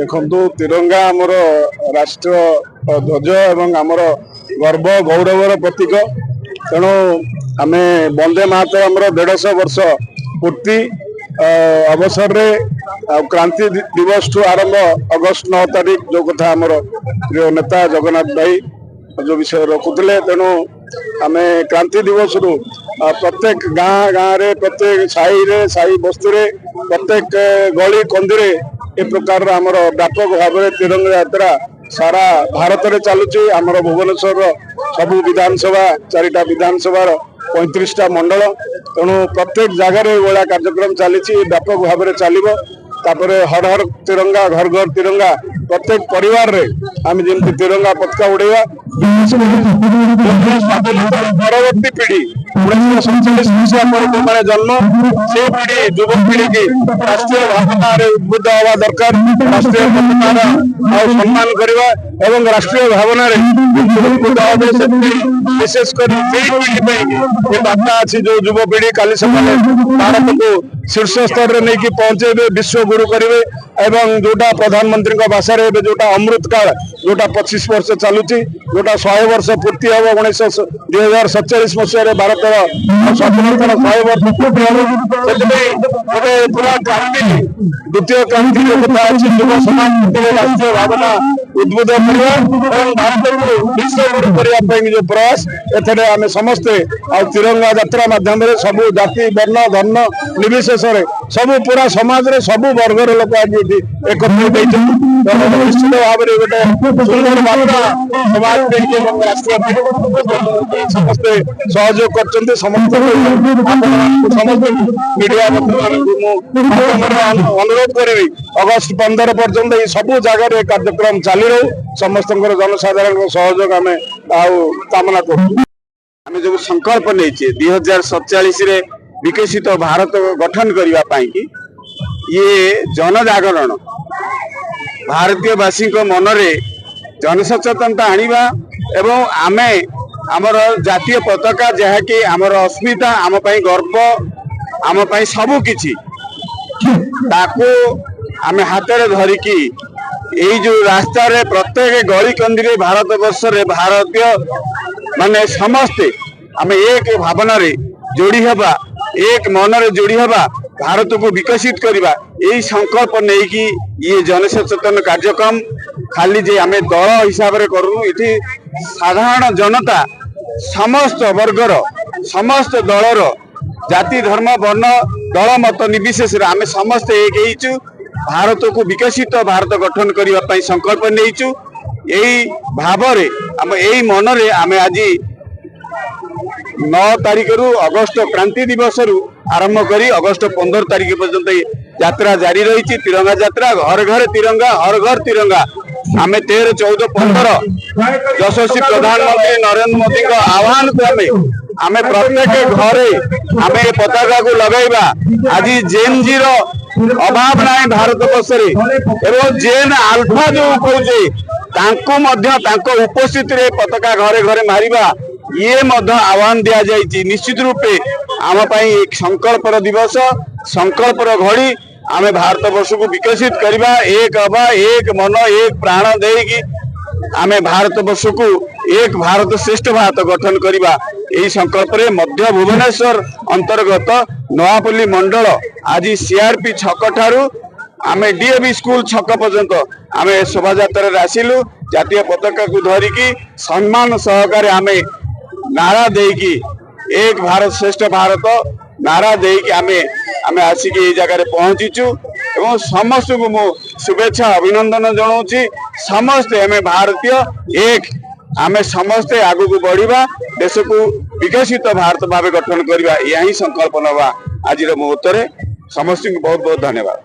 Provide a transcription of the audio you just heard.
देखु तिरंगा आमर राष्ट्र ध्वज एवं आमर गर्व गौरवर प्रतीक तेणु आम वंदे मातरम आमर 150 वर्ष पूर्ति अवसर में क्रांति दिवस ठू आरंभ अगस्ट 9 तारीख जो कथा आमर प्रिय नेता जगन्नाथ भाई जो विषय रखुले तेणु आम क्रांति दिवस रु प्रत्येक गाँ गाँव रे प्रत्येक साई बस्ती रे प्रत्येक गली कंदी रे ए प्रकार आमर व्यापक भाव में तिरंगा यात्रा सारा भारत में चलुची आमर भुवनेश्वर सबु विधानसभा 4टा विधानसभा 35टा मंडल तेणु प्रत्येक जगार भाया कार्यक्रम चली व्यापक भाव में चलो तापर हर हर तिरंगा घर घर तिरंगा प्रत्येक परिवार रे आम जमी तिरंगा पताका उड़ेवा परवर्ती पीढ़ी 1947 मसीहा पर जो जन्म से पीढ़ी युव पीढ़ी की राष्ट्रीय भावना उद्बुद्ध हवा दरकार राष्ट्रीय पताकार सम्मान करवा एवं राष्ट्रीय भावना विशेषकर बार्ता अच्छी जो युव पीढ़ी काली सकाले भारत को शीर्ष स्तर में नहीं पहुंचे विश्व गुरु करेंगे एवं जोटा प्रधानमंत्री भाषा रे जोटा अमृत काल जोटा 25 वर्ष चलुची जोटा 100 वर्ष पूर्ति हम 2047 मसीह भारत स्वाधीनतार 100 वर्ष पूरा क्रांति द्वितीय क्रांति कथा अच्छी युव समाज राष्ट्रीय भावना उद्बुद्ध करवा भारत को विश्व गुरु करने जो प्रयास एथे आम समस्ते तिरंगा यात्रा माध्यम सबू जाति वर्ण धर्म निर्विशेष सबू पूरा समाज रे सबू वर्गर लोक आज एकत्रित निश्चित भाव में गोटे सुंदर वार्ता समाज राष्ट्रीय समस्ते सहयोग कर समस्त मीडिया अनुरोध करी अगस्ट 15 पर्यंत सबू जगह कार्यक्रम चली रू समस्त जनसाधारण सहयोग आम कामना कर जो संकल्प नहीं 2047 विकसित भारत गठन करने ये जनजागरण भारतीय वासी मनरे जनसचेतनता आनिबा एवं आमे आमर जातीय पताका जहाँकि आमर अस्मिता आम पई गर्व आम पई सबु किछि ताको आमे हाथ में धरिकी यही जो रास्ता रे प्रत्येक गली कंदी भारत वर्ष रे भारतीय माने समस्ते आम एक भावना रे जोड़ी हबा एक मन रे जोड़ी हबा भारत को विकसित करवा यही संकल्प नहीं कि ये जनसचेतन कार्यक्रम खाली जे आम दल हिसाब से करूँ ये साधारण जनता समस्त वर्गर समस्त दलर जाति धर्म वर्ण दल मत निर्विशेष आम समस्ते एक भारत को विकसित भारत गठन करने संकल्प नहीं यही भाव आम यही मन रे आम आज 9 तारीख रु अगस्त क्रांति दिवस रु आरंभ करी अगस्त 15 तारीख पर्यंत यात्रा जारी रही तिरंगा यात्रा घर घर तिरंगा हर घर तिरंगा आम 13, 14, 15 यशस्वी प्रधानमंत्री नरेंद्र मोदी का आह्वान को आम प्रत्येक घरे आम पताका को लगेगा आज जेन जी अभाव ना भारत वर्ष एवं जेन आल्फा जो कहते उपस्थित पताका घरे घरे मारिबा ये आह्वान दि जाइए निश्चित रूपे आम एक संकल्प दिवस संकल्प घड़ी आम भारत वर्ष को विकसित करवा एक हवा एक मन एक प्राण देगी आम भारत वर्ष को एक भारत श्रेष्ठ भारत गठन करवा यही संकल्प रे मध्य भुवनेश्वर अंतर्गत नवापल्ली मंडल आज सीआरपी छक ठारू आम डीएवी स्कूल छक पर्यंत आम शोभा यात्रा आसिलु जातीय पताका को धरिकी सम्मान सहकारे आम नारा देकी एक भारत श्रेष्ठ भारत नारा देकी आमे आसिक ये जगह पहुंचीचु एवं समस्त को मु शुभेच्छा अभिनंदन जनाऊँगी समस्ते आमे भारतीय एक आमे समस्ते आगु को बढ़िबा देश को विकसित भारत भाव गठन करवा यही संकल्प नवा आज मुहूर्त समस्त को बहुत बहुत धन्यवाद।